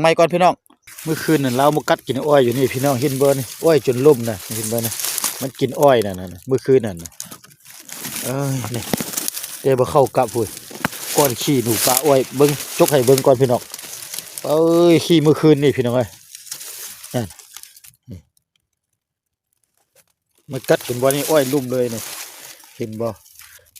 ไม่ก่อนพี่น้องเมื่อคืนนั่นเรามากัดกินอ้อยอยู่นี่พี่น้องเห็นบ่นี่อ้อยจนล่มนะเห็นบ่นะมันกินอ้อยน่ะเมื่อคืนนั่นนี่แต่บ่เข้ากับพุ่นก้อนขี้หนูปลาอ้อยเบิ่งจกให้เบิ่งก่อนพี่น้องขี้เมื่อคืนนี่พี่น้องเอ้ยนั่นมันกัดกินบ่นี่อ้อยลุ่มเลยนี่เห็นบ่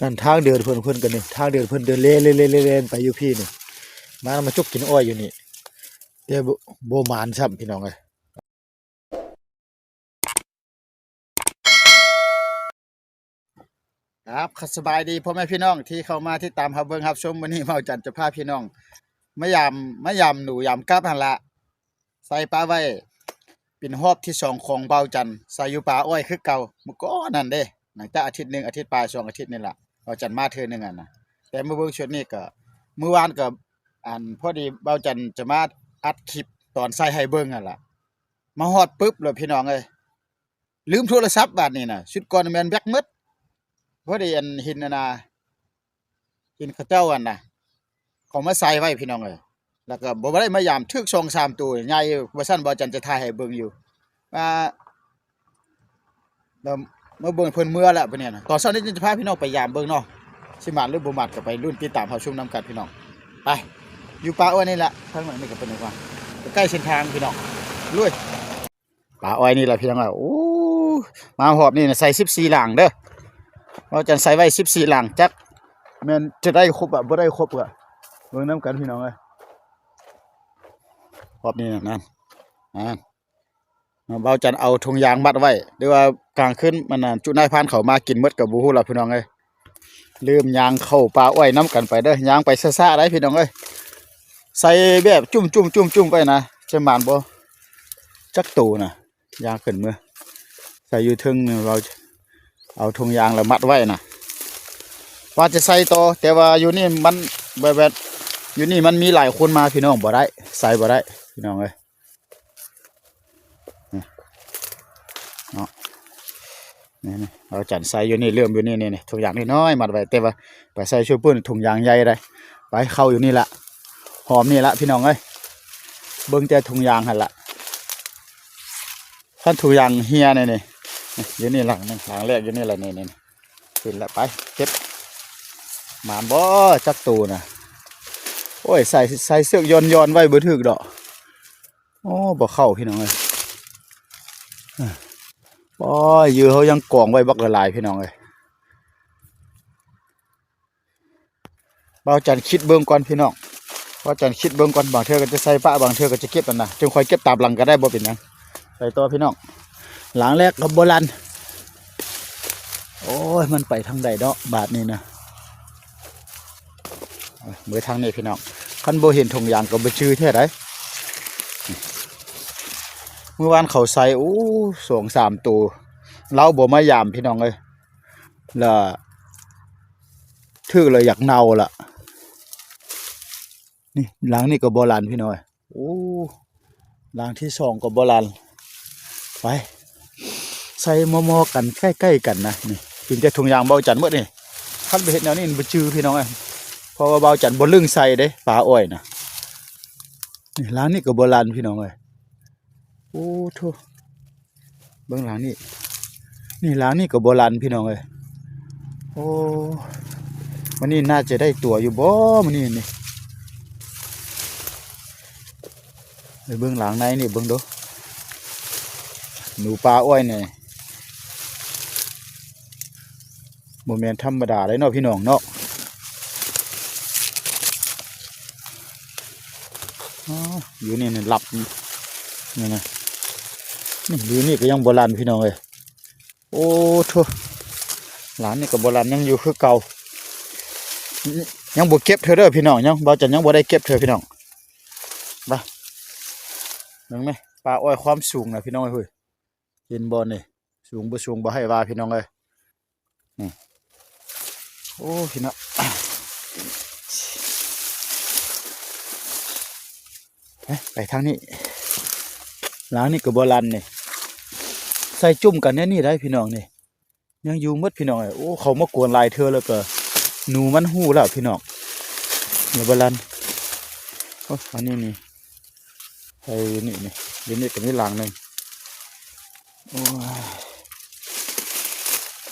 นั่นทางเดินเพิ่นกันนี่ทางเดินเพิ่นเดินเล่นไปอยู่พี่นี่มาจกกินอ้อยอยู่นี่เดี๋ยวโบมานซ้ำพี่น้องเลยครับสบายดีพ่อแม่พี่น้องที่เข้ามาที่ตามเบิ่งชมวันนี้เมาจันจะพาพี่น้องไม่ยำหนูยำกับหันละใส่ปลาไว้เป็นรอบที่2ของเบาจันใส่อยู่ปลาอ้อยคือเก่าเมื่อก่อนนั่นเด้หลังจากอาทิตย์1อาทิตย์ปลาย2อาทิตย์นี่แหละเบาจันมาเทื่อนึงนะแต่เมื่อเบิ่งชุดนี้ก็เมื่อวานก็พอดีเบาจันจะมาอัดคลิปตอนใส่ให้เบิ่งนั่นล่ะมาฮอดปึ๊บเลยพี่น้องเอ้ยลืมโทรศัพท์บาดนี้น่ะชุดก่อนแม่นแบกหมดพอดีหินหินเขาเจ้าน่ะเขามาใส่ไว้พี่น้องเอ้ยแล้วก็บ่ได้มายามทึก2-3ตัวใหญ่ว่าซั่นบ่จันจะถ่ายให้เบิ่งอยู่แล้วมาเบิ่งเพิ่นเมื่อแล้วบัดนี้น่ะตอนเช้านี้จะพาพี่น้องไปยามเบิ่งเนาะสิมาหรือบ่มาก็ไปรุ่นติดตามชมนํกันพี่น้องไปอยู่ป่าอ้อยนี่แหละทางนั้นนี่ก็เป็นว่าใกล้เส้นทางพี่น้องลุยป่าอ้อยนี่แหละพี่น้องโอ้มาหอบนี่นะใส่14หลังเด้อเราจะใส่ไว้14หลังจักแม่นจะได้ครบบ่ได้ครบก็เบิ่งนํกันพี่น้องหอบนี่นั่นเบาจันเอาถุงยางมัดไว้หรือว่ากลางขึ้นมันจุนายพานเขามากินหมดกับบ่ฮู้ล่ะพี่น้องลืมยางเข้าป่าอ้อยนํกันไปเด้อยางไปซ่าๆได้พี่น้องใส่แบบจุ่มไปนะจะหมานบ่จักตูนะยางขึ้นมือใส่อยู่ทึงเราเอาถุงยางแล้วมัดไว้นะว่าจะใส่ต่อแต่ว่าอยู่นี่มันแบบอยู่นี่มันมีหลายคนมาพี่น้องบ่ได้ใส่บ่ได้พี่น้องเนาะนี่เราจัดใส่อยู่นี่เริ่มอยู่นี่ถุงยางน้อยมัดไว้แต่ว่าไปใส่ชูปืนถุงยางใหญ่ได้ไปเข้าอยู่นี่ละหอมนี่ละพี่น้องเบิ่งแต่ถุงยางหั่นละท่านถุงยางเฮียนี่อยู่นี่หลังแรกอยู่นี่แหละนี่ขึ้นละไปเก็บหมานบ่จักตูนะโอ้ยใส่เสื้อยอนไว้บ่ถึกดอกโอ้บ่เข้าพี่น้องบ่ยือเขายังกองไว้บักละลายพี่น้องเบาจันคิดเบิ่งก่อนพี่น้องว่าจันคิดเบิ่งก่อนบางเทื่อก็จะใส่ปะบางเทื่อก็จะเก็บนะจึงค่อยเก็บตามหลังก็ได้บ่เป็นหยังใส่ตัวพี่น้องหลังแรกกับโบราณโอ้ยมันไปทางใดเนาะบาทนี่นะเมื่อทางนี้พี่น้องคันโบเห็นถุงยางก็บ่ชื่อแท้ไดเมื่อวานเขาใส่โอ้2-3ตัวเราบ่มายามพี่น้องแล้วถือเลยอยากเน่าล่ะนี่หลังนี่ก็โบราณพี่น้อยโอ้หลังที่2ก็โบราณไปใส่มอกันใกล้ๆกันนะนี่กินแต่ถุงยางเบาจันหมดนี่คันไปเห็นแนวนี้บ่จื้อพี่น้องเพราะว่าเบาจันบ่ลึงใส่เด้ปลาอ้อยนะนี่หลังนี่ก็โบราณพี่น้องโอ้โธ่เบิ่งหลังนี่หลังนี่ก็โบราณพี่น้องโอ้วันนี้น่าจะได้ตัวอยู่บ่มื้อนี้นี่ไปเบิ่งหลังในนี่เบิ่งดูหนูปลาอ้อยนี่บ่แม่นธรรมดาเลยเนาะพี่น้องเนาะอยู่นี่หลับนี่นะนี่อยู่นี่ก็ยังโบราณพี่น้องโอ้โธ่หลานนี่ก็โบราณยังอยู่คือเก่ายังบ่เก็บเธอเด้อพี่น้องยังบ่จันยังบ่ได้เก็บเธอพี่น้องมาเห็นไหมปลาอ้อยความสูงนะพี่น้องเฮ้ยเห็นบ่นี่สูงบ่ให้ว่าพี่น้องนี่โอ้พี่น้องไปทางนี้หลังนี่ก็โบราณนี่ใส่จุ่มกันนี่ได้พี่น้องนี่ยังอยู่มืดพี่น้องโอ้เขามากวนลายเธอแล้วก็หนูมันหู้แล้วพี่น้องโบราณโอ้อันนี้นี่ ไปนี่เดี๋ยวนี้ก็มีหลังหนึงโอ้ย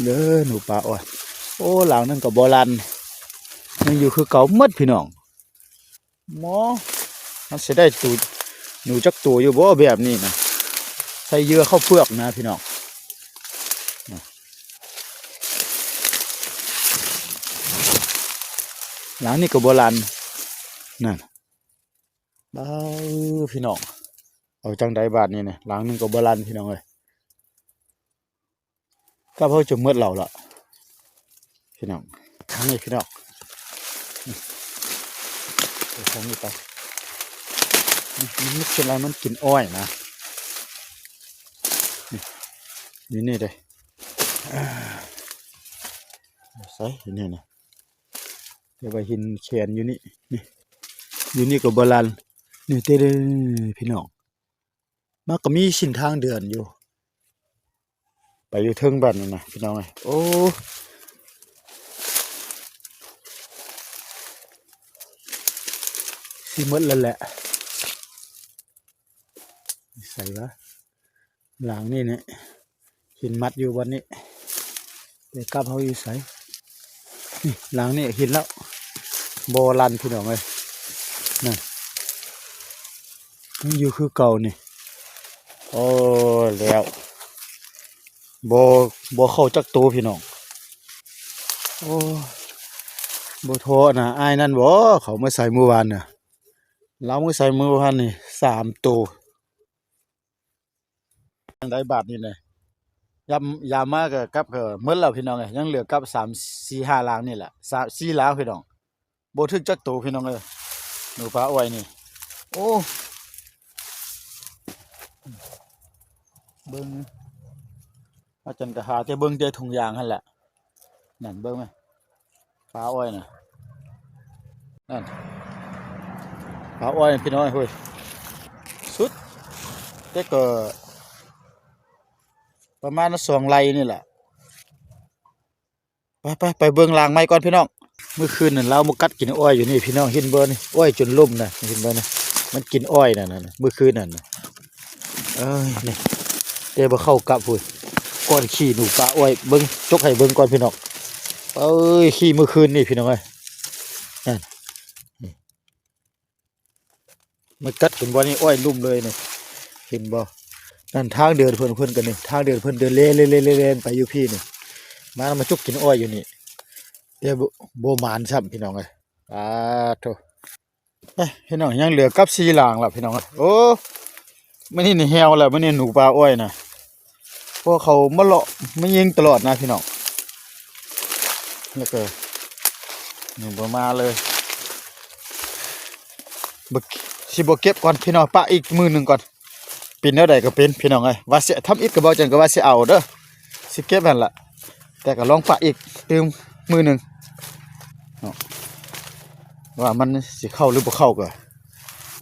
เด้อหนูปลาอ้อยโอ้หลังนึงก็บ่ลันยังอยู่คือเก่าหมดพี่น้องหมอมันสิได้ตูหนูจักตัวอยู่บ่แบบนี้นะใส่เหยื่อเข้าเปลือกนะพี่น้องหลังนี้ก็บ่ลันนั่นบ้าพี่น้องเอาจังใดบาทนี่นะหลังนึงก็บ่ลันพี่น้องเอ้ยก็เพิ่งจะมืดเราละพี่น้องทางนี้พี่น้องเดี๋ยวทางนี้ไปมันไม่เป็นไรมันกินอ้อยนะนี่เลยใส่นี่นะเดี๋ยวไปหินแขนอยู่นี่อยู่นี่ก็บ่ลันนี่เด้พี่น้องมันก็มีสิ้นทางเดินอยู่ไปอยู่เทิงบ้านนี่นะพี่น้องไอ้โอ้สิหมดแล้วแหละใส่วะหลังนี่เนี่ยหินมัดอยู่วันนี้เดี๋ยวกลับเขาอยู่ใส่นี่หลังนี่หินแล้วโบราณพี่น้องเลยนั่นมันอยู่คือเก่านี่โอ้แล้วโบเข้าจักตัวพี่น้องโอ้โบโทนะไอ้นั่นบ่เขามาใส่เมื่อวานน่ะเรามาใส่เมื่อวานนี่3 ตัวยังได้บาทนี่เลยยามากกับเมื่อเราพี่น้องเลยยังเหลือกับ3-4-5ล้างนี่แหละ4ล้างพี่น้องโบถึกจักตัวพี่น้องเลยหนูปลาอ้อยนี่โอ้เบิ้งอาจารย์ก็หาแต่เบิ้งแต่ถุงยางหั่นแหละนั่นเบิ้งไหมปลาอ้อยน่ะนั่นปลาอ้อยพี่น้องเฮ้ยสุดแต่ก็ประมาณ2 ไร่นี่แหละไปเบิ้งลางไม้ก่อนพี่น้องเมื่อคืนนั่นเรามากัดกินอ้อยอยู่นี่พี่น้องเห็นเบอร์นี่อ้อยจนล่มนะเห็นเบอร์นี่มันกินอ้อยน่ะเมื่อคืนนั่นเอ้ยนี่เดี๋ยวมาเข้ากับพูดก้อนขี้หนูปลาอ้อยเบิ้งจกให้เบิ้งก่อนพี่น้องเอ้ยขี้เมื่อคืนนี่พี่น้องเอ้ยนั่นมันกัดกินบ่อนี่อ้อยลุ่มเลยนี่เห็นบ่นั่นทางเดินเพิ่นกันนี่ทางเดินเพิ่นเดินเล่นไปอยู่พี่นี่มาจกกินอ้อยอยู่นี่เดี๋ยวโบมานซ้ำพี่น้องเอ้ยโธ่พี่น้องยังเหลือกับ4 หลังล่ะพี่น้องโอ้ไม่นี่แฮวแล้วไม่นี่หนูปลาอ้อยนะพวกเขามาเลาะมายิงตลอดนะพี่น้องแล้วก็หนูมาเลยสิบเก็บก่อนพี่น้องปะอีกมือหนึ่งก่อนเป็นแล้วใดก็เป็นพี่น้องไงว่าเสียทำอีกก็บอกจังก็ว่าเสียเอาเด้อสิเก็บนั่นแหละแต่ก็ลองปะอีกตืมมือหนึ่งว่ามันสิเข้าหรือบ่เข้าก็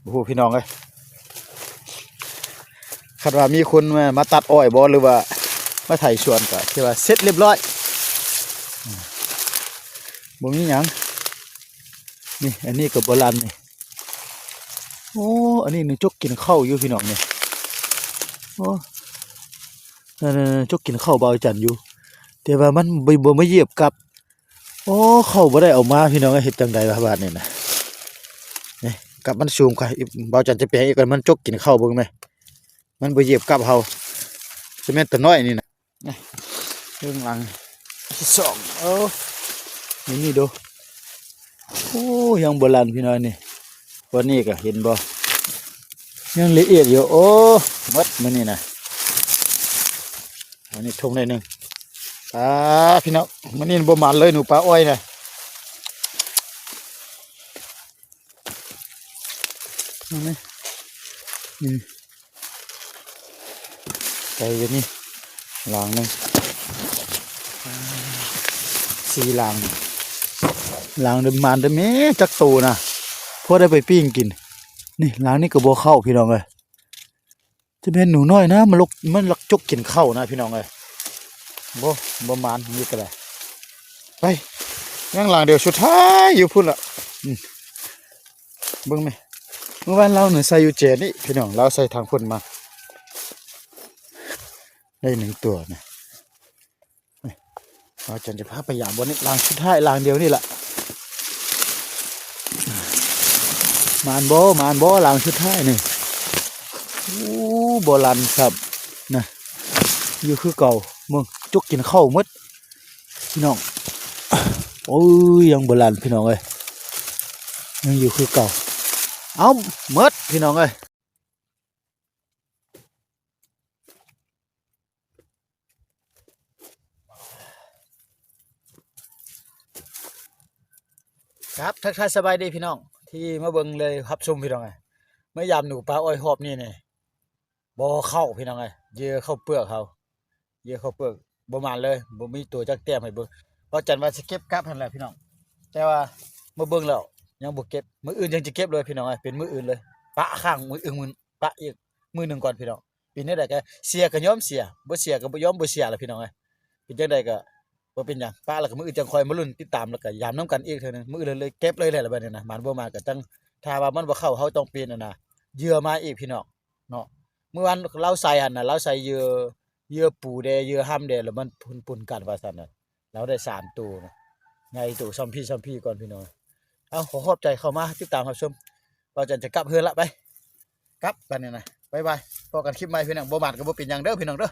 โอ้โหพี่น้องเอ้ยคาดว่ามีคนมาตัดอ้อยบ่หรือว่ามาไถสวนก็ที่ว่าเสร็จเรียบร้อยบ่มีหยังนี่อันนี้ก็โบราณนี่โอ้อันนี้นี่จกกินข้าวอยู่พี่น้องนี่โอ้นั่นจกกินข้าวเบาจันอยู่แต่ว่ามันบ่มาเหยียบกับโอ้เข้าบ่ได้เอามาพี่น้องเฮ็ดจังได๋ว่าบาดนี่นะนี่กับมันสูงกว่าเบาจันจะไปให้อีกมันจกกินข้าวเบิ่งไหมมันบ่เหยียบกับเฮาสิแม่นตัวน้อยนี่นะนี่เรื่องหลังที่2นี่ดูโอ้ยังโบราณพี่น้อยนี่วันนี้ก็เห็นบ่ยังละเอียดอยู่โอ้มัดมื้อนี้นะอันนี้ทงได้นึงพี่น้องมื้อนี้บ่มันเลยหนูปลาอ้อยนะนี่ไปอยู่นี่หลังนึง4 หลังเดิมมันเดิมแม่จักตูนะพอได้ไปปิ้งกินนี่หลังนี้ก็บ่เข้าพี่น้องเอ้ยจะเป็นหนูน้อยนะมันลักจกกินข้าวนะพี่น้องเอ้ยบ่มันนี่ก็ได้ไปยังหลังเดียวสุดท้ายอยู่พุ่นละเบิ่งไหม เมื่อวานเราเนี่ยใส่อยู่เจนี่พี่น้องเราใส่ทางพุ่นมาได้1ตัวนะเราจะพาไปยามบนนี้ลางสุดท้ายลางเดียวนี่แหละมานบ่ลางสุดท้ายนี่บ่ลันครับนะอยู่คือเก่ามึงจุกกินข้าวหมดพี่น้องโอ้ยยังบ่ลันพี่น้องเอ้ยยังอยู่คือเก่าเอาหมดพี่น้องเอ้ยครับทักทายสบายดีพี่น้องที่มาเบิ่งเลยครับชมพี่น้องเอ้ยเมื่อยามหนูปลาอ้อยหอบนี่บ่เข้าพี่น้องเอ้ยเหยื่อเข้าเปลือกเขาเหยื่อเข้าเปลือกบ่มาเลยบ่มีตัวจักแต้มให้เบิ่งเพราะจันว่าสิเก็บกลับหั่นแหละพี่น้องแต่ว่ามาเบิ่งแล้วยังบ่เก็บมื้ออื่นยังจะเก็บเลยพี่น้องเอ้ยเป็นมื้ออื่นเลยปะข้างมื้ออื่นมื้อปะอีกมื้อหนึงก่อนพี่น้องเป็นจังได๋ก็เสียก็ยอมเสียบ่เสียก็บ่ยอมบ่เสียล่ะพี่น้องเอ้ยเป็นจังได๋ก็บ่เป็นหยังปะแล้วก็มื้ออื่นจังค่อยมาลุ้นติดตามแล้วก็ยามนํกันอีกเทื่อนึงมื้ออื่นเลยเก็บเลยแหละบัดนี้นะมันบ่มาก็จังถ้าว่ามันบ่เข้าเฮาต้องเปลี่ยนน่ะนะเหยื่อมาอีกพี่น้องเนาะ เมื่อวานเราใส่หั่นน่ะเราใส่เหยื่อปูแดเหยื่อห่ำแดแล้วมันปนๆกันว่าซั่นน่ะเราได้3ตัวนะใหญ่ตัวซัมพี่ก่อนพี่น้องเอาขอขอบใจเข้ามาติดตามรับชมว่าจันจะกลับเฮือนละไปกลับบัดนี้นะบ๊ายบายพบกันคลิปใหม่พี่น้องบ่มานก็บ่เป็นหยังเด้อพี่น้องเด้อ